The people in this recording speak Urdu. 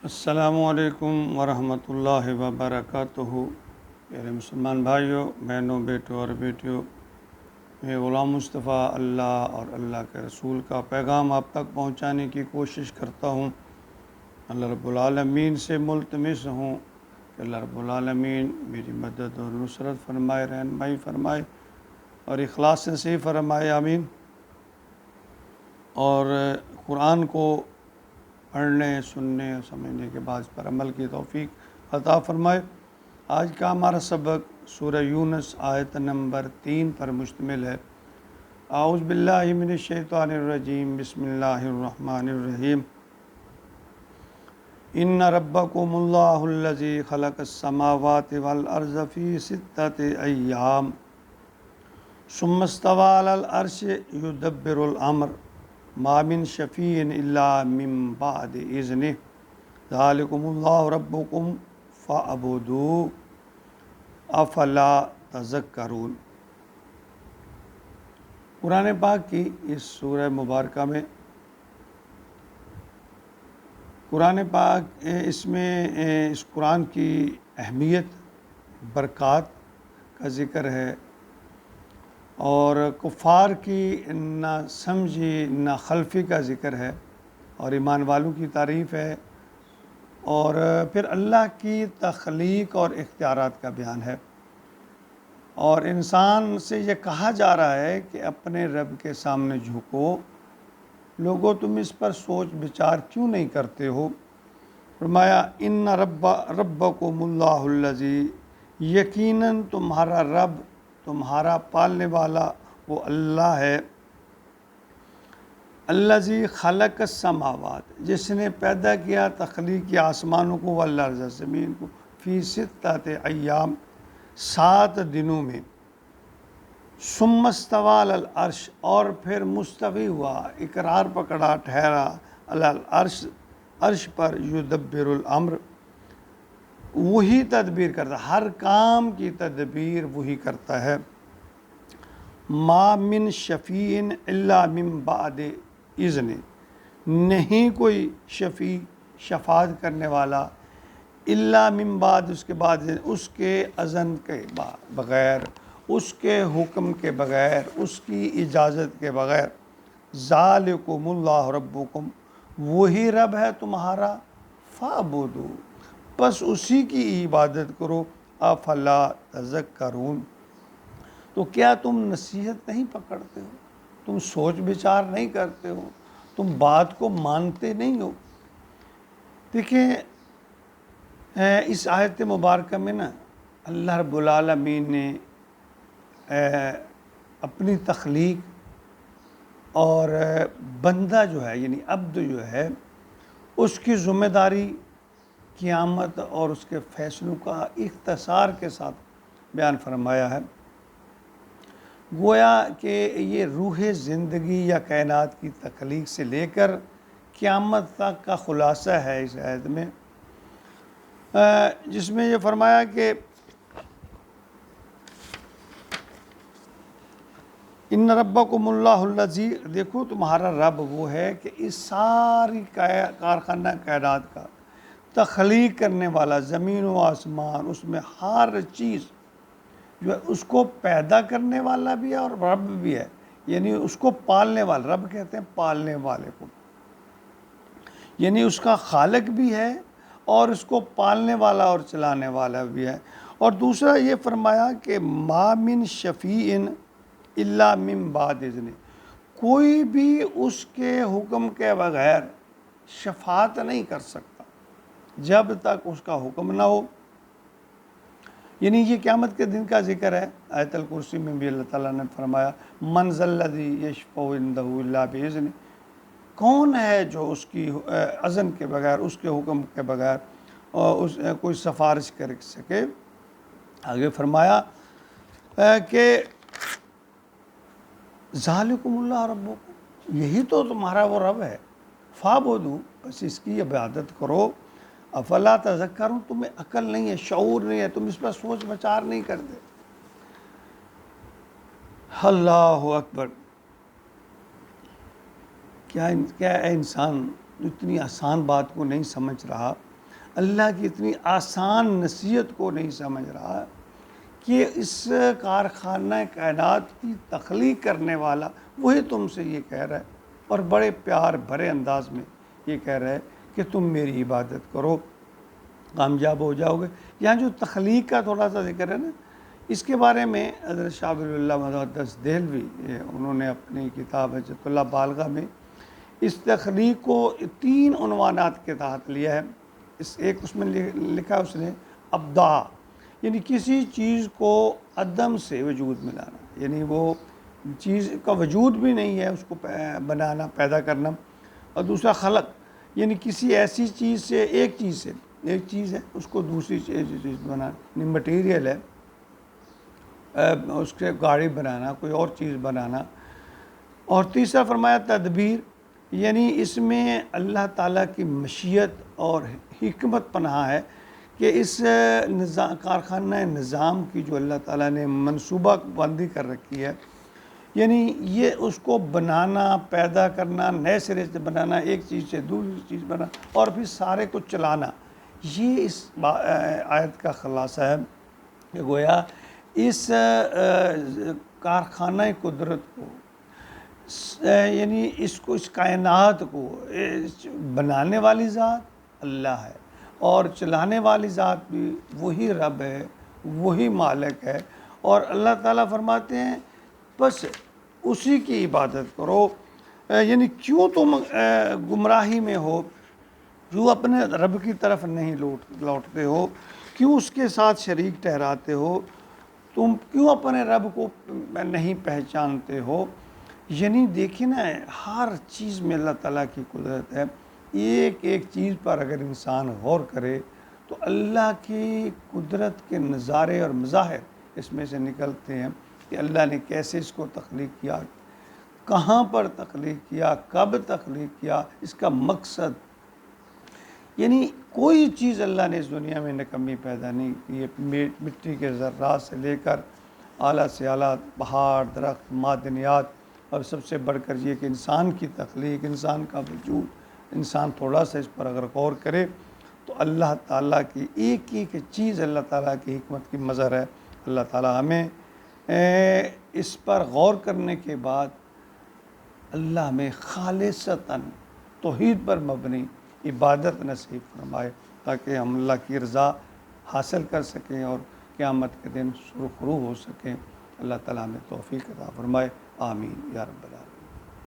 السلام علیکم ورحمۃ اللہ وبرکاتہ۔ میرے مسلمان بھائیوں، بہنوں، بیٹوں اور بیٹیوں، میں غلام مصطفیٰ اللہ اور اللہ کے رسول کا پیغام آپ تک پہنچانے کی کوشش کرتا ہوں۔ اللہ رب العالمین سے ملتمس ہوں کہ اللہ رب العالمین میری مدد اور نصرت فرمائے، رہنمائی فرمائے اور اخلاص سے صحیح فرمائے، آمین۔ اور قرآن کو پڑھنے، سننے اور سمجھنے کے بعد اس پر عمل کی توفیق عطا فرمائے۔ آج کا ہمارا سبق سورہ یونس آیت نمبر 3 پر مشتمل ہے۔ اعوذ باللہ من الشیطان الرجیم، بسم اللہ الرحمن الرحیم۔ ان ربکم اللہ الذی خلق السماوات والارض فی 6 ایام ثم استوی علی العرش یدبر الامر ما من شفیع الا من بعد اذنہ ذالکم اللہ ربکم فاعبدوہ افلا تذکرون۔ قرآن پاک کی اس سورہ مبارکہ میں اس قرآن کی اہمیت، برکات کا ذکر ہے اور کفار کی نہ سمجھی نہ خلفی کا ذکر ہے اور ایمان والوں کی تعریف ہے، اور پھر اللہ کی تخلیق اور اختیارات کا بیان ہے۔ اور انسان سے یہ کہا جا رہا ہے کہ اپنے رب کے سامنے جھکو، لوگو تم اس پر سوچ بچار کیوں نہیں کرتے ہو؟ فرمایا ان ربکم اللہ الذی، یقیناً تمہارا رب، تمہارا پالنے والا وہ اللہ ہے، الذی خلق السماوات، جس نے پیدا کیا، تخلیق کیا آسمانوں کو، والارض، زمین کو، فی 6 ایام، 7 دنوں میں، ثم استوی علی العرش، اور پھر مستوی ہوا، اقرار پکڑا، ٹھہرا، علی العرش، عرش پر، یدبر الامر، وہی تدبیر کرتا، ہر کام کی تدبیر وہی کرتا ہے۔ ما من شفیع الا من بعد اذن، نہیں کوئی شفیع، شفاعت کرنے والا، الا من بعد، اس کے بعد، اس کے اذن کے بغیر، اس کے حکم کے بغیر، اس کی اجازت کے بغیر۔ ذالکم اللہ ربکم، وہی رب ہے تمہارا، فاعبدوہ، بس اسی کی عبادت کرو، افلا تذکرون، تو کیا تم نصیحت نہیں پکڑتے ہو؟ تم سوچ بچار نہیں کرتے ہو؟ تم بات کو مانتے نہیں ہو؟ دیکھیں، اس آیت مبارکہ میں نا اللہ رب العالمین نے اپنی تخلیق اور بندہ جو ہے، یعنی عبد جو ہے، اس کی ذمہ داری، قیامت اور اس کے فیصلوں کا اختصار کے ساتھ بیان فرمایا ہے۔ گویا کہ یہ روح زندگی یا کائنات کی تخلیق سے لے کر قیامت تک کا خلاصہ ہے اس آیت میں، جس میں یہ فرمایا کہ ان ربکم اللہ الذی، دیکھو تمہارا رب وہ ہے کہ اس ساری کارخانہ کائنات کا تخلیق کرنے والا، زمین و آسمان، اس میں ہر چیز جو ہے اس کو پیدا کرنے والا بھی ہے اور رب بھی ہے، یعنی اس کو پالنے والا، رب کہتے ہیں پالنے والے کو، یعنی اس کا خالق بھی ہے اور اس کو پالنے والا اور چلانے والا بھی ہے۔ اور دوسرا یہ فرمایا کہ ما من شفیع الا من بعد اذن، کوئی بھی اس کے حکم کے بغیر شفاعت نہیں کر سکتا جب تک اس کا حکم نہ ہو۔ یعنی یہ قیامت کے دن کا ذکر ہے۔ آیت الکرسی میں بھی اللہ تعالیٰ نے فرمایا من ذا الذی یشفع عندہ الا باذنہ، کون ہے جو اس کی اذن کے بغیر، اس کے حکم کے بغیر کوئی سفارش کر سکے۔ آگے فرمایا کہ ذالکم اللہ ربکم، یہی تو تمہارا وہ رب ہے، فاعبدوہ، بس اس کی عبادت کرو، افلا تذکرون، تمہیں عقل نہیں ہے، شعور نہیں ہے، تم اس پر سوچ بچار نہیں کرتے۔ اللہ اکبر، کیا انسان اتنی آسان بات کو نہیں سمجھ رہا اللہ کی اتنی آسان نصیحت کو نہیں سمجھ رہا کہ اس کارخانہ کائنات کی تخلیق کرنے والا وہی تم سے یہ کہہ رہا ہے، اور بڑے پیار بھرے انداز میں یہ کہہ رہا ہے کہ تم میری عبادت کرو، کامیاب ہو جاؤ گے۔ یہاں جو تخلیق کا تھوڑا سا ذکر ہے نا، اس کے بارے میں حضرت شاہ ولی اللہ محدث دہلوی انہوں نے اپنی کتاب حجت اللہ بالغہ میں اس تخلیق کو 3 عنوانات کے تحت لیا ہے۔ اس میں لکھا اس نے ابداع، یعنی کسی چیز کو عدم سے وجود میں لانا، یعنی وہ چیز کا وجود بھی نہیں ہے اس کو بنانا، پیدا کرنا۔ اور دوسرا خلق، یعنی کسی ایسی چیز سے، ایک چیز ہے اس کو دوسری چیز بنانا، یعنی مٹیریل ہے، اس کے گاڑی بنانا، کوئی اور چیز بنانا۔ اور تیسرا فرمایا تدبیر، یعنی اس میں اللہ تعالیٰ کی مشیت اور حکمت پنہاں ہے کہ اس کارخانہ نظام کی جو اللہ تعالیٰ نے منصوبہ بندی کر رکھی ہے، یعنی یہ اس کو بنانا، پیدا کرنا، نئے سرے سے بنانا، ایک چیز سے دوسری چیز بنانا، اور پھر سارے کو چلانا، یہ اس آیت کا خلاصہ ہے کہ گویا اس کارخانہ قدرت کو، یعنی اس کائنات کو بنانے والی ذات اللہ ہے، اور چلانے والی ذات بھی وہی رب ہے، وہی مالک ہے۔ اور اللہ تعالیٰ فرماتے ہیں بس اسی کی عبادت کرو، یعنی کیوں تم گمراہی میں ہو، کیوں اپنے رب کی طرف نہیں لوٹتے ہو، کیوں اس کے ساتھ شریک ٹھہراتے ہو، تم کیوں اپنے رب کو نہیں پہچانتے ہو۔ یعنی دیکھیں نا، ہر چیز میں اللہ تعالیٰ کی قدرت ہے۔ ایک چیز پر اگر انسان غور کرے تو اللہ کی قدرت کے نظارے اور مظاہر اس میں سے نکلتے ہیں کہ اللہ نے کیسے اس کو تخلیق کیا، کہاں پر تخلیق کیا، کب تخلیق کیا، اس کا مقصد۔ یعنی کوئی چیز اللہ نے اس دنیا میں نکمی پیدا نہیں کی ہے، مٹی کے ذرات سے لے کر اعلیٰ سے اعلیٰ پہاڑ، درخت، معدنیات، اور سب سے بڑھ کر یہ کہ انسان کی تخلیق، انسان کا وجود، انسان تھوڑا سا اس پر اگر غور کرے تو اللہ تعالیٰ کی ایک چیز اللہ تعالیٰ کی حکمت کی مظہر ہے۔ اللہ تعالیٰ ہمیں اس پر غور کرنے کے بعد اللہ ہمیں خالصتاً توحید پر مبنی عبادت نصیب فرمائے، تاکہ ہم اللہ کی رضا حاصل کر سکیں اور قیامت کے دن سرخرو ہو سکیں۔ اللہ تعالیٰ ہمیں توفیق عطا فرمائے، آمین یا رب العالمین۔